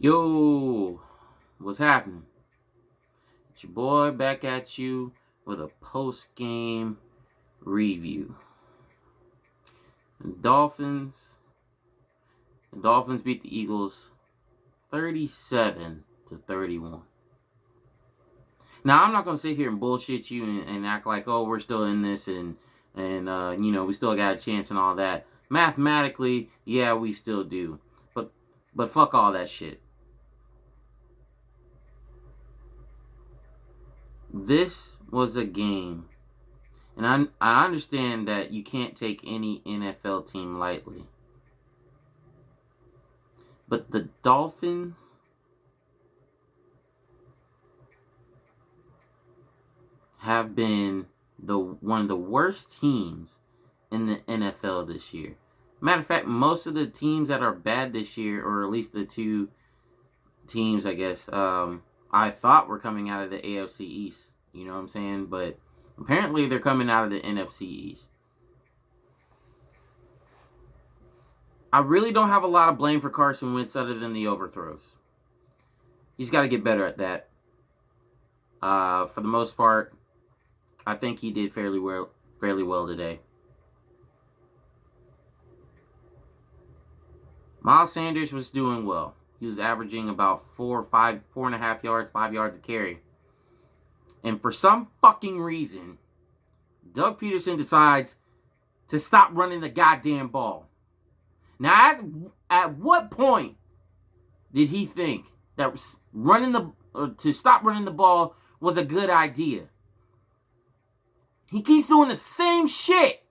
Yo, what's happening? It's your boy back at you with a post-game review. The Dolphins beat the Eagles 37-31. Now, I'm not going to sit here and bullshit you and act like, oh, we're still in this and we still got a chance and all that. Mathematically, yeah, we still do. But fuck all that shit. This was a game, and I understand that you can't take any NFL team lightly. But the Dolphins have been one of the worst teams in the NFL this year. Matter of fact, most of the teams that are bad this year, or at least the two teams, I guess, I thought were coming out of the AFC East. You know what I'm saying? But apparently they're coming out of the NFC East. I really don't have a lot of blame for Carson Wentz other than the overthrows. He's got to get better at that. For the most part, I think he did fairly well today. Miles Sanders was doing well. He was averaging about 4.5 yards, 5 yards a carry. And for some fucking reason, Doug Peterson decides to stop running the goddamn ball. Now, at what point did he think that to stop running the ball was a good idea? He keeps doing the same shit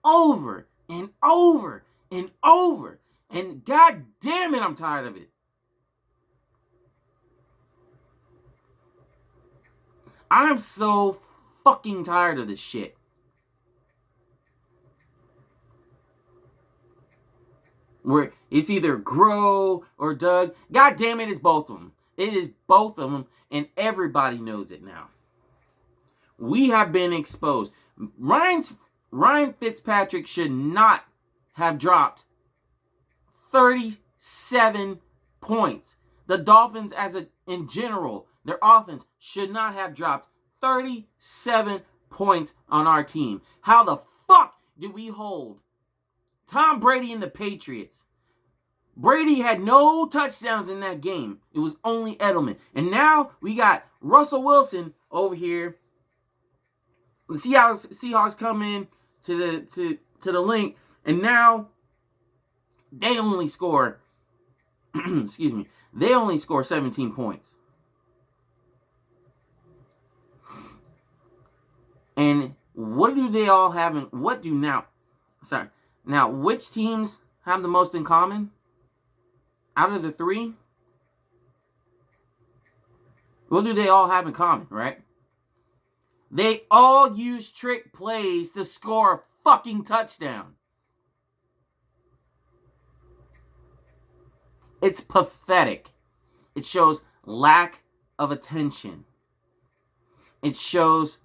over and over and over. And god damn it, I'm tired of it. I'm so fucking tired of this shit. Where it's either Grow or Doug. God damn it, it's both of them. It is both of them, and everybody knows it now. We have been exposed. Ryan Fitzpatrick should not have dropped 37 points. The Dolphins, in general, their offense should not have dropped 37 points on our team. How the fuck did we hold Tom Brady and the Patriots? Brady had no touchdowns in that game. It was only Edelman. And now we got Russell Wilson over here. The Seahawks come in to the link, and now they only score they only score 17 points. And what do they all have now which teams have the most in common out of the three? What do they all have in common, right? They all use trick plays to score a fucking touchdown. It's pathetic. It shows lack of attention. It shows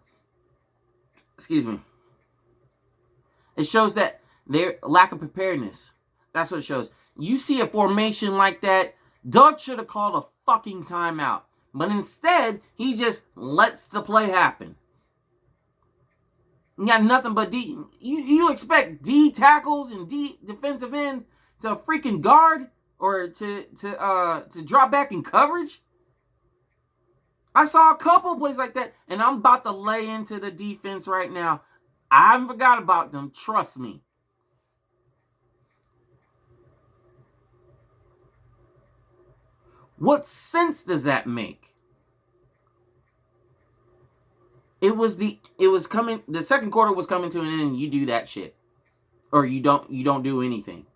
that their lack of preparedness. That's what it shows. You see a formation like that, Doug should have called a fucking timeout. But instead, he just lets the play happen. You got nothing but D. You expect D tackles and D defensive end to freaking guard or to drop back in coverage? I saw a couple plays like that, and I'm about to lay into the defense right now. I haven't forgot about them. Trust me. What sense does that make? The second quarter was coming to an end, and you do that shit. Or you don't do anything.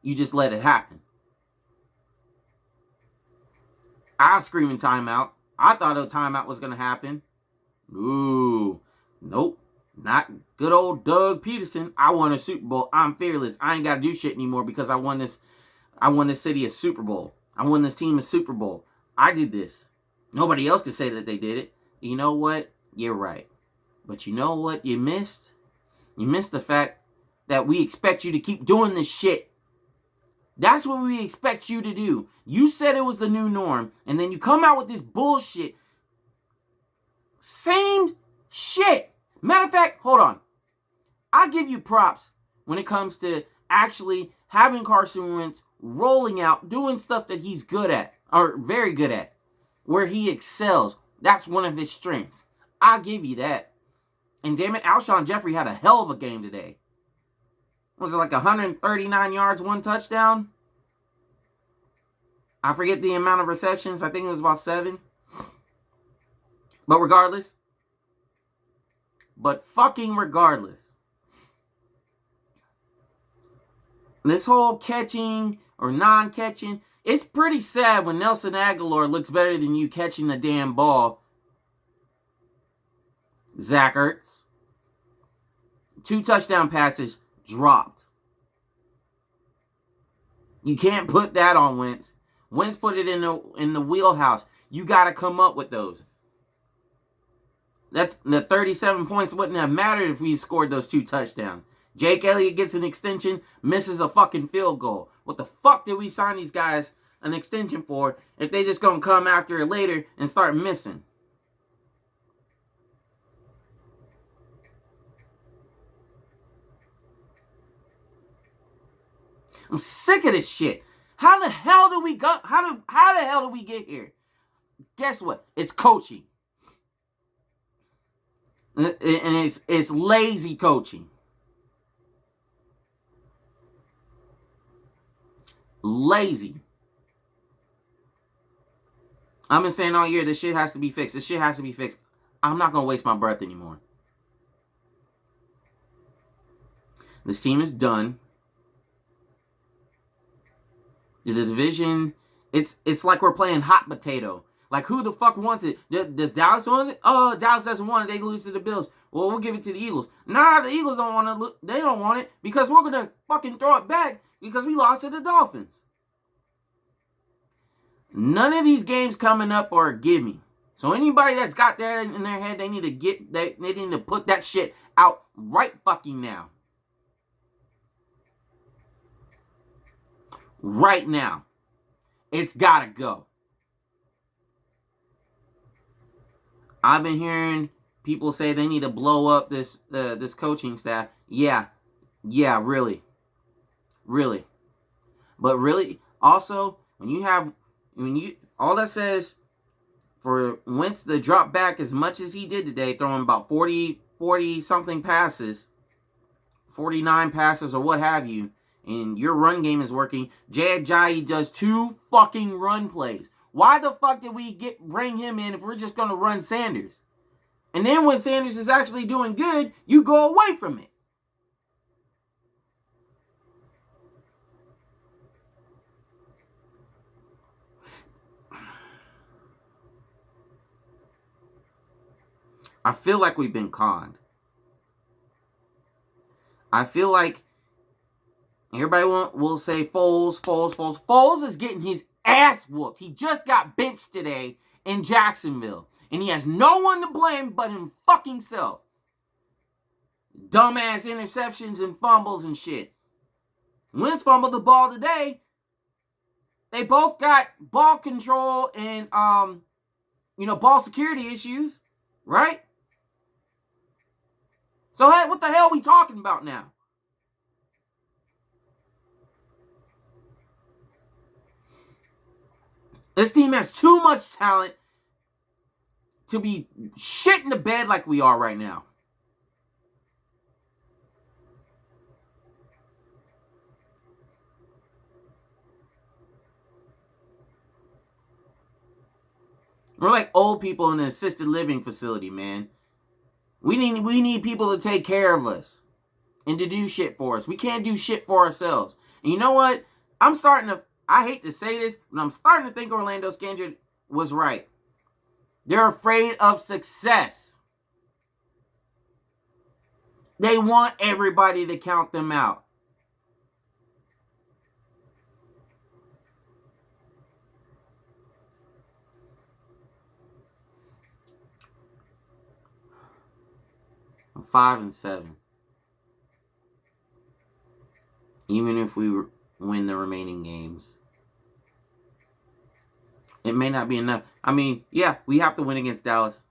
You just let it happen. I was screaming timeout. I thought a timeout was going to happen. Ooh. Nope. Not good old Doug Peterson. I won a Super Bowl. I'm fearless. I ain't got to do shit anymore because I won this city a Super Bowl. I won this team a Super Bowl. I did this. Nobody else could say that they did it. You know what? You're right. But you know what you missed? You missed the fact that we expect you to keep doing this shit. That's what we expect you to do. You said it was the new norm, and then you come out with this bullshit. Same shit. Matter of fact, hold on. I give you props when it comes to actually having Carson Wentz rolling out, doing stuff that he's good at, or very good at, where he excels. That's one of his strengths. I'll give you that. And damn it, Alshon Jeffrey had a hell of a game today. Was it like 139 yards, 1 touchdown? I forget the amount of receptions. I think it was about 7. But regardless. This whole catching or non-catching, it's pretty sad when Nelson Aguilar looks better than you catching the damn ball. Zach Ertz. 2 touchdown passes dropped. You can't put that on Wentz. Wentz put it in the wheelhouse. You got to come up with those. The 37 points wouldn't have mattered if we scored those 2 touchdowns. Jake Elliott gets an extension, misses a fucking field goal. What the fuck did we sign these guys an extension for if they just gonna come after it later and start missing? I'm sick of this shit. How the hell did we go? How the hell did we get here? Guess what? It's coaching. And it's lazy coaching. Lazy. I've been saying all year this shit has to be fixed. This shit has to be fixed. I'm not going to waste my breath anymore. This team is done. The division, it's like we're playing hot potato. Like, who the fuck wants it? Does Dallas want it? Oh, Dallas doesn't want it. They lose to the Bills. Well, we'll give it to the Eagles. Nah, the Eagles don't want it. They don't want it because we're going to fucking throw it back because we lost to the Dolphins. None of these games coming up are a gimme. So anybody that's got that in their head, they need to put that shit out right fucking now. Right now. It's gotta go. I've been hearing people say they need to blow up this coaching staff. Yeah, really. But really, also, all that says for Wentz to drop back as much as he did today, throwing about 40 something passes, 49 passes or what have you, and your run game is working. Jay Ajayi does 2 fucking run plays. Why the fuck did we bring him in if we're just going to run Sanders? And then when Sanders is actually doing good, you go away from it. I feel like we've been conned. I feel like everybody will say Foles. Foles is getting his ass whooped. He just got benched today in Jacksonville. And he has no one to blame but him fucking self. Dumbass interceptions and fumbles and shit. Wentz fumbled the ball today. They both got ball control and ball security issues, right? So hey, what the hell are we talking about now? This team has too much talent to be shit in the bed like we are right now. We're like old people in an assisted living facility, man. We need people to take care of us and to do shit for us. We can't do shit for ourselves. And you know what? I hate to say this, but I'm starting to think Orlando Scandrick was right. They're afraid of success. They want everybody to count them out. I'm 5-7. Even if we win the remaining games. It may not be enough. I mean, yeah, we have to win against Dallas.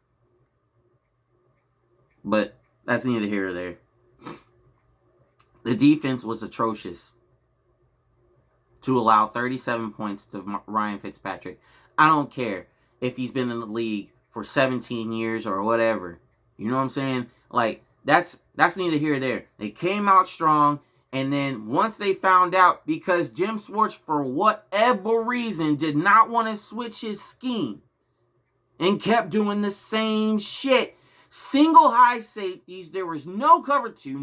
But that's neither here or there. The defense was atrocious to allow 37 points to Ryan Fitzpatrick. I don't care if he's been in the league for 17 years or whatever. You know what I'm saying? Like, that's neither here or there. They came out strong, and then once they found out, because Jim Schwartz, for whatever reason, did not want to switch his scheme and kept doing the same shit. Single high safeties. There was no cover two.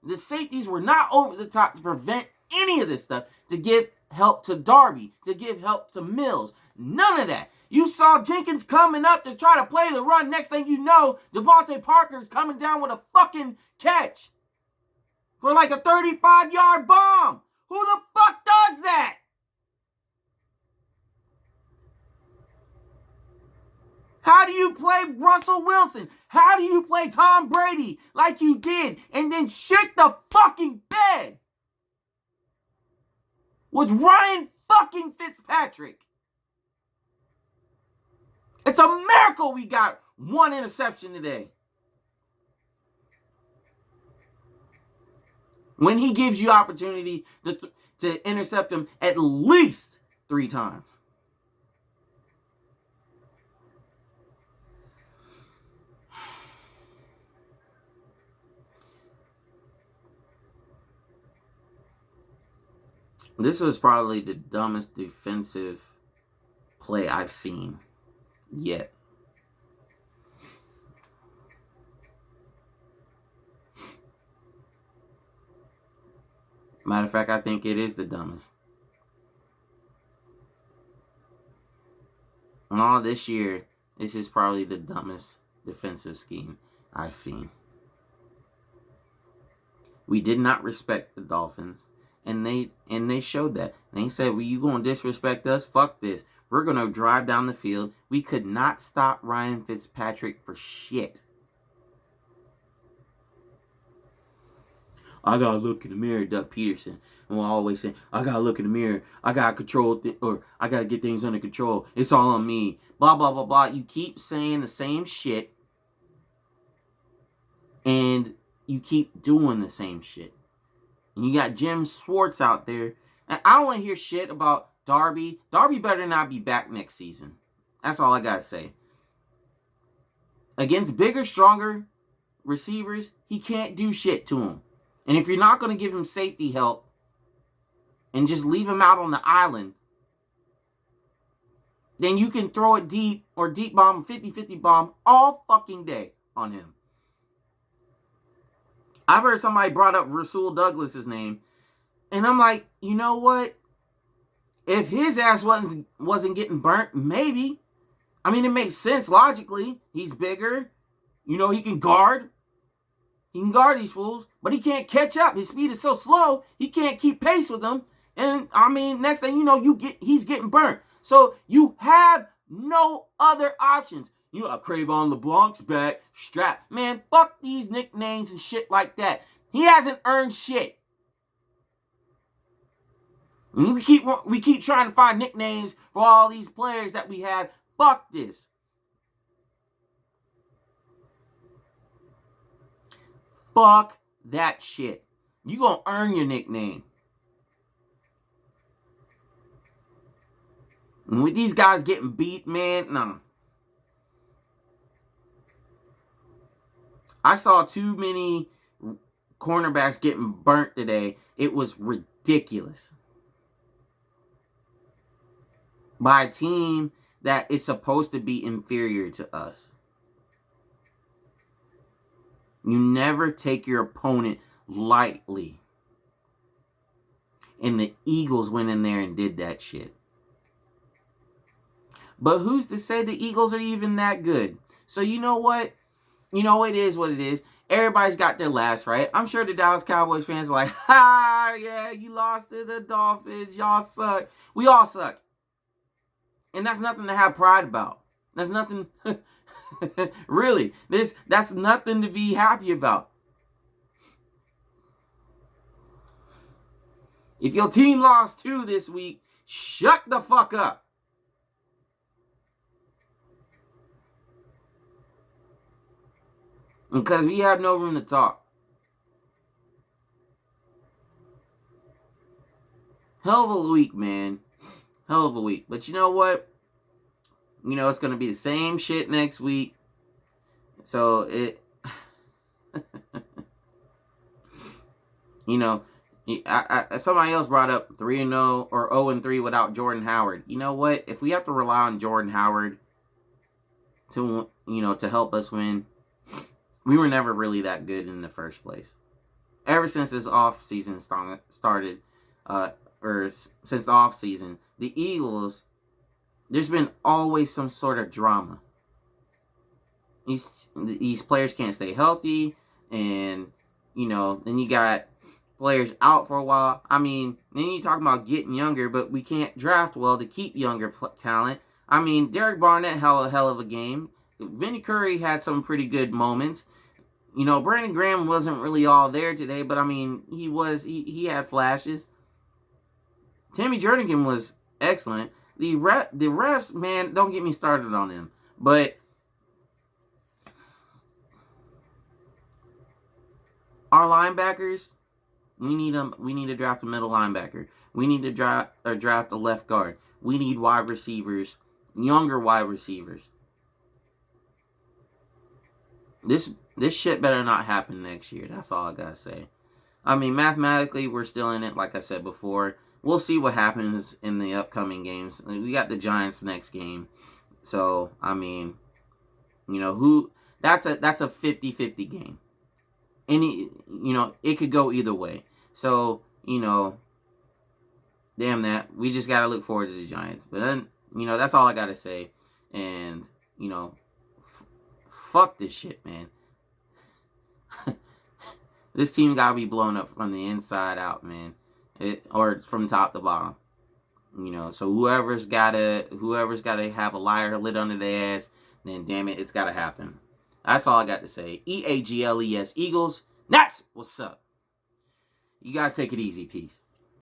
The safeties were not over the top to prevent any of this stuff, to give help to Darby, to give help to Mills. None of that. You saw Jenkins coming up to try to play the run. Next thing you know, Devontae Parker's coming down with a fucking catch for like a 35-yard bomb. Who the fuck does that? How do you play Russell Wilson? How do you play Tom Brady like you did and then shit the fucking bed with Ryan fucking Fitzpatrick? It's a miracle we got one interception today. When he gives you opportunity to intercept him at least 3 times. This was probably the dumbest defensive play I've seen yet. Matter of fact, I think it is the dumbest. And all this year, this is probably the dumbest defensive scheme I've seen. We did not respect the Dolphins. And they showed that. They said, well, you going to disrespect us? Fuck this. We're going to drive down the field. We could not stop Ryan Fitzpatrick for shit. I got to look in the mirror, Doug Peterson. And we'll always say, I got to look in the mirror. I got to control, or I got to get things under control. It's all on me. Blah, blah, blah, blah. You keep saying the same shit. And you keep doing the same shit. And you got Jim Schwartz out there. And I don't want to hear shit about Darby. Darby better not be back next season. That's all I got to say. Against bigger, stronger receivers, he can't do shit to him. And if you're not going to give him safety help and just leave him out on the island, then you can throw it deep or deep bomb, 50-50 bomb all fucking day on him. I've heard somebody brought up Rasul Douglas's name, and I'm like, you know what? If his ass wasn't getting burnt, maybe. I mean, it makes sense logically. He's bigger. You know, he can guard. He can guard these fools, but he can't catch up. His speed is so slow, he can't keep pace with them. And, I mean, next thing you know, he's getting burnt. So you have no other options. You know, Cravon LeBlanc's back, strap. Man, fuck these nicknames and shit like that. He hasn't earned shit. And we keep trying to find nicknames for all these players that we have. Fuck this. Fuck that shit. You gonna earn your nickname. And with these guys getting beat, man, no. I saw too many cornerbacks getting burnt today. It was ridiculous. By a team that is supposed to be inferior to us. You never take your opponent lightly. And the Eagles went in there and did that shit. But who's to say the Eagles are even that good? So you know what? You know, it is what it is. Everybody's got their last, right? I'm sure the Dallas Cowboys fans are like, ha, yeah, you lost to the Dolphins. Y'all suck. We all suck. And that's nothing to have pride about. That's nothing, really. That's nothing to be happy about. If your team lost 2 this week, shut the fuck up. Because we have no room to talk. Hell of a week, man. Hell of a week. But you know what? You know, it's going to be the same shit next week. So, you know, somebody else brought up 3-0 or 0-3 without Jordan Howard. You know what? If we have to rely on Jordan Howard to, you know, to help us win, we were never really that good in the first place. Ever since this off-season started, or since the off-season, the Eagles, there's been always some sort of drama. These players can't stay healthy, and, you know, then you got players out for a while. I mean, then you talk about getting younger, but we can't draft well to keep younger talent. I mean, Derek Barnett had a hell of a game. Vinny Curry had some pretty good moments. You know, Brandon Graham wasn't really all there today, but I mean, he had flashes. Tammy Jernigan was excellent. The refs, man, don't get me started on them. But our linebackers, we need them. We need to draft a middle linebacker. We need to draft a left guard. We need wide receivers, younger wide receivers. This shit better not happen next year. That's all I gotta say. I mean, mathematically, we're still in it, like I said before. We'll see what happens in the upcoming games. We got the Giants next game. So, I mean, you know, that's a 50-50 game. You know, it could go either way. So, you know, damn that. We just got to look forward to the Giants. But then, you know, that's all I got to say. And, you know, fuck this shit, man. This team got to be blown up from the inside out, man. Or from top to bottom. You know, so whoever's gotta have a liar lit under their ass, then damn it, it's gotta happen. That's all I got to say. EAGLES Eagles. That's what's up. You guys take it easy. Peace.